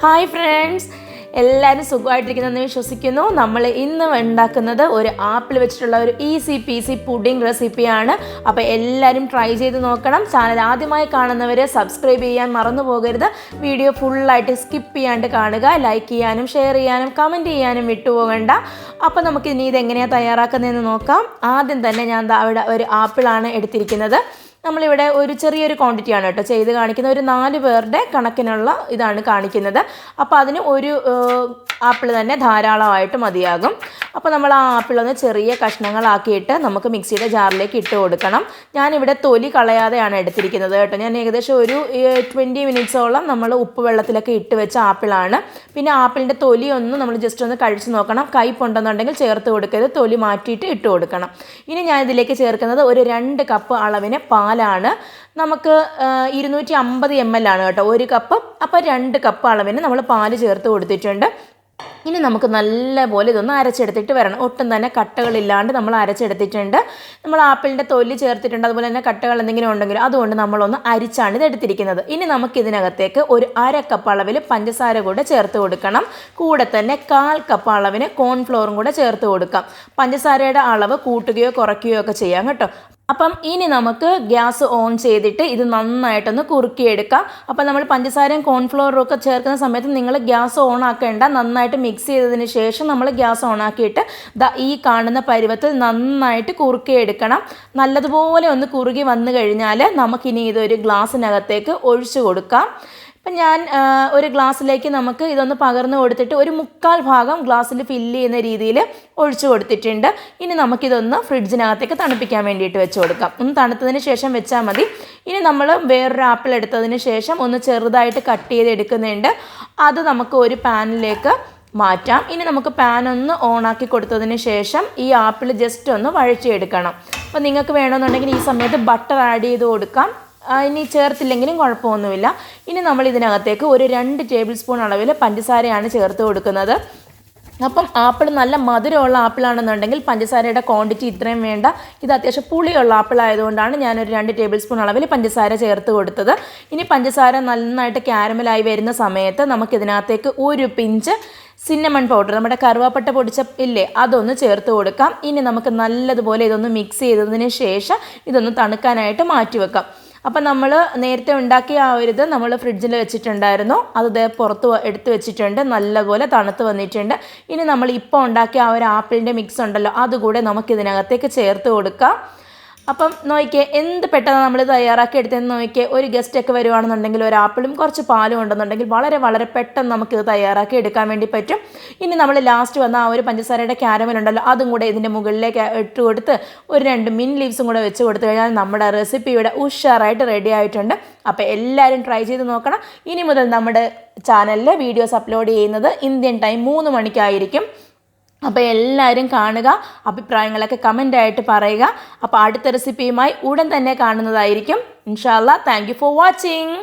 Hi friends, എല്ലാവരും സുഖമായിട്ടിരിക്കുന്നതെന്ന് വിശ്വസിക്കുന്നു. നമ്മൾ ഇന്ന് ഉണ്ടാക്കുന്നത് ഒരു ആപ്പിൾ വെച്ചിട്ടുള്ള ഒരു ഈസി പീസി പുഡിംഗ് റെസിപ്പിയാണ്. അപ്പോൾ എല്ലാവരും ട്രൈ ചെയ്ത് നോക്കണം. ചാനൽ ആദ്യമായി കാണുന്നവർ സബ്സ്ക്രൈബ് ചെയ്യാൻ മറന്നു പോകരുത്. വീഡിയോ ഫുള്ളായിട്ട് സ്കിപ്പ് ചെയ്യാണ്ട് കാണുക. ലൈക്ക് ചെയ്യാനും ഷെയർ ചെയ്യാനും കമൻറ്റ് ചെയ്യാനും വിട്ടുപോകണ്ട. അപ്പോൾ നമുക്ക് ഇനി ഇതെങ്ങനെയാണ് തയ്യാറാക്കുന്നതെന്ന് നോക്കാം. ആദ്യം തന്നെ ഞാൻ അവിടെ ഒരു ആപ്പിളാണ് എടുത്തിരിക്കുന്നത്. നമ്മളിവിടെ ഒരു ചെറിയൊരു ക്വാണ്ടിറ്റിയാണ് കേട്ടോ ചെയ്ത് കാണിക്കുന്നത്. ഒരു 4 പേരുടെ കണക്കിനുള്ള ഇതാണ് കാണിക്കുന്നത്. അപ്പോൾ അതിന് ഒരു ആപ്പിൾ തന്നെ ധാരാളമായിട്ട് മതിയാകും. അപ്പോൾ നമ്മൾ ആ ആപ്പിളൊന്ന് ചെറിയ കഷ്ണങ്ങളാക്കിയിട്ട് നമുക്ക് മിക്സിയുടെ ജാറിലേക്ക് ഇട്ട് കൊടുക്കണം. ഞാനിവിടെ തൊലി കളയാതെയാണ് എടുത്തിരിക്കുന്നത് കേട്ടോ. ഞാൻ ഏകദേശം ഒരു 20 മിനിറ്റ്സോളം നമ്മൾ ഉപ്പ് വെള്ളത്തിലൊക്കെ ഇട്ട് വെച്ച ആപ്പിളാണ്. പിന്നെ ആപ്പിളിൻ്റെ തൊലി ഒന്ന് നമ്മൾ ജസ്റ്റ് ഒന്ന് കഴിച്ച് നോക്കണം. കയ്പുണ്ടെന്നുണ്ടെങ്കിൽ ചേർത്ത് കൊടുക്കരുത്, തൊലി മാറ്റിയിട്ട് ഇട്ട് കൊടുക്കണം. ഇനി ഞാൻ ഇതിലേക്ക് ചേർക്കുന്നത് ഒരു 2 കപ്പ് അളവിന് പാലാണ്. നമുക്ക് 250 ml ആണ് കേട്ടോ 1 കപ്പ്. അപ്പോൾ 2 കപ്പ് അളവിന് നമ്മൾ പാല് ചേർത്ത് കൊടുത്തിട്ടുണ്ട്. ഇനി നമുക്ക് നല്ലപോലെ ഇതൊന്ന് അരച്ചെടുത്തിട്ട് വരണം. ഒട്ടും തന്നെ കട്ടകളില്ലാണ്ട് നമ്മൾ അരച്ചെടുത്തിട്ടുണ്ട്. നമ്മൾ ആപ്പിളിൻ്റെ തൊലി ചേർത്തിട്ടുണ്ട്, അതുപോലെ തന്നെ കട്ടകൾ എന്തെങ്കിലും ഉണ്ടെങ്കിലും അതുകൊണ്ട് നമ്മളൊന്ന് അരിച്ചാണ് ഇത് എടുത്തിരിക്കുന്നത്. ഇനി നമുക്കിതിനകത്തേക്ക് ഒരു 1/2 കപ്പ് അളവിൽ പഞ്ചസാര കൂടെ ചേർത്ത് കൊടുക്കണം. കൂടെ തന്നെ 1/4 കപ്പ് അളവിന് കോൺഫ്ലോറും കൂടെ ചേർത്ത് കൊടുക്കാം. പഞ്ചസാരയുടെ അളവ് കൂട്ടുകയോ കുറയ്ക്കുകയോ ഒക്കെ ചെയ്യാം കേട്ടോ. അപ്പം ഇനി നമുക്ക് ഗ്യാസ് ഓൺ ചെയ്തിട്ട് ഇത് നന്നായിട്ടൊന്ന് കുറുക്കിയെടുക്കാം. അപ്പം നമ്മൾ പഞ്ചസാരയും കോൺഫ്ലോറും ഒക്കെ ചേർക്കുന്ന സമയത്ത് നിങ്ങൾ ഗ്യാസ് ഓൺ ആക്കേണ്ട. നന്നായിട്ട് മിക്സ് ചെയ്തതിന് ശേഷം നമ്മൾ ഗ്യാസ് ഓൺ ആക്കിയിട്ട് ഈ കാണുന്ന പരുവത്തിൽ നന്നായിട്ട് കുറുക്കിയെടുക്കണം. നല്ലതുപോലെ ഒന്ന് കുറുകി വന്നു കഴിഞ്ഞാൽ നമുക്കിനി ഇതൊരു ഗ്ലാസ്സിനകത്തേക്ക് ഒഴിച്ചു കൊടുക്കാം. അപ്പം ഞാൻ ഒരു ഗ്ലാസ്സിലേക്ക് നമുക്ക് ഇതൊന്ന് പകർന്നു കൊടുത്തിട്ട് ഒരു 1/4 ഭാഗം ഗ്ലാസ്സിൽ ഫില്ല് ചെയ്യുന്ന രീതിയിൽ ഒഴിച്ചു കൊടുത്തിട്ടുണ്ട്. ഇനി നമുക്കിതൊന്ന് ഫ്രിഡ്ജിനകത്തേക്ക് തണുപ്പിക്കാൻ വേണ്ടിയിട്ട് വെച്ച് കൊടുക്കാം. ഒന്ന് തണുത്തതിന് ശേഷം വെച്ചാൽ മതി. ഇനി നമ്മൾ വേറൊരു ആപ്പിൾ എടുത്തതിന് ശേഷം ഒന്ന് ചെറുതായിട്ട് കട്ട് ചെയ്ത് എടുക്കുന്നുണ്ട്. അത് നമുക്ക് ഒരു പാനിലേക്ക് മാറ്റാം. ഇനി നമുക്ക് പാൻ ഒന്ന് ഓണാക്കി കൊടുത്തതിന് ശേഷം ഈ ആപ്പിൾ ജസ്റ്റ് ഒന്ന് വഴറ്റിയെടുക്കണം. അപ്പോൾ നിങ്ങൾക്ക് വേണമെന്നുണ്ടെങ്കിൽ ഈ സമയത്ത് ബട്ടർ ആഡ് ചെയ്ത് കൊടുക്കാം. ഇനി ചേർത്തില്ലെങ്കിലും കുഴപ്പമൊന്നുമില്ല. ഇനി നമ്മൾ ഇതിനകത്തേക്ക് ഒരു 2 ടേബിൾ സ്പൂൺ അളവിൽ പഞ്ചസാരയാണ് ചേർത്ത് കൊടുക്കുന്നത്. അപ്പം ആപ്പിൾ നല്ല മധുരമുള്ള ആപ്പിളാണെന്നുണ്ടെങ്കിൽ പഞ്ചസാരയുടെ ക്വാണ്ടിറ്റി ഇത്രയും വേണ്ട. ഇത് അത്യാവശ്യം പുളിയുള്ള ആപ്പിളായതുകൊണ്ടാണ് ഞാനൊരു 2 ടേബിൾ സ്പൂൺ അളവിൽ പഞ്ചസാര ചേർത്ത് കൊടുത്തത്. ഇനി പഞ്ചസാര നന്നായിട്ട് ക്യാരമലായി വരുന്ന സമയത്ത് നമുക്കിതിനകത്തേക്ക് ഒരു പിഞ്ച് സിന്നമൺ പൗഡർ, നമ്മുടെ കറുവാപ്പട്ട പൊടിച്ച ഇല്ലേ, അതൊന്ന് ചേർത്ത് കൊടുക്കാം. ഇനി നമുക്ക് നല്ലതുപോലെ ഇതൊന്ന് മിക്സ് ചെയ്തതിന് ശേഷം ഇതൊന്ന് തണുക്കാനായിട്ട് മാറ്റി വെക്കാം. അപ്പം നമ്മൾ നേരത്തെ ഉണ്ടാക്കിയ ആ ഒരു ഇത് നമ്മൾ ഫ്രിഡ്ജിൽ വെച്ചിട്ടുണ്ടായിരുന്നു. അത് പുറത്ത് എടുത്ത് വെച്ചിട്ടുണ്ട്. നല്ലപോലെ തണുത്ത് വന്നിട്ടുണ്ട്. ഇനി നമ്മൾ ഇപ്പോൾ ഉണ്ടാക്കിയ ആ ഒരു ആപ്പിളിൻ്റെ മിക്സ് ഉണ്ടല്ലോ, അതുകൂടെ നമുക്കിതിനകത്തേക്ക് ചേർത്ത് കൊടുക്കാം. അപ്പം നോക്കിയേ എന്ത് പെട്ടെന്ന് നമ്മൾ തയ്യാറാക്കി എടുത്തെന്ന് നോക്കിയേ. ഒരു ഗസ്റ്റൊക്കെ വരുവാണെന്നുണ്ടെങ്കിൽ ഒരു ആപ്പിളും കുറച്ച് പാലും ഉണ്ടെന്നുണ്ടെങ്കിൽ വളരെ വളരെ പെട്ടെന്ന് നമുക്കിത് തയ്യാറാക്കി എടുക്കാൻ വേണ്ടി പറ്റും. ഇനി നമ്മൾ ലാസ്റ്റ് വന്ന ആ ഒരു പഞ്ചസാരയുടെ ക്യാരമൽ ഉണ്ടല്ലോ, അതും കൂടെ ഇതിൻ്റെ മുകളിലേക്ക് ഇട്ട് കൊടുത്ത് ഒരു 2 മിൻറ്റ് ലീവ്സും കൂടെ വെച്ച് കൊടുത്തു കഴിഞ്ഞാൽ നമ്മുടെ റെസിപ്പി ഇവിടെ ഉഷാറായിട്ട് റെഡി ആയിട്ടുണ്ട്. അപ്പോൾ എല്ലാവരും ട്രൈ ചെയ്ത് നോക്കണം. ഇനി മുതൽ നമ്മുടെ ചാനലിൽ വീഡിയോസ് അപ്ലോഡ് ചെയ്യുന്നത് ഇന്ത്യൻ ടൈം 3 മണിക്കായിരിക്കും. അപ്പോൾ എല്ലാവരും കാണുക, അഭിപ്രായങ്ങളൊക്കെ കമൻ്റായിട്ട് പറയുക. അപ്പോൾ അടുത്ത റെസിപ്പിയുമായി ഉടൻ തന്നെ കാണുന്നതായിരിക്കും. ഇൻഷാ അല്ലാ. Thank you for watching.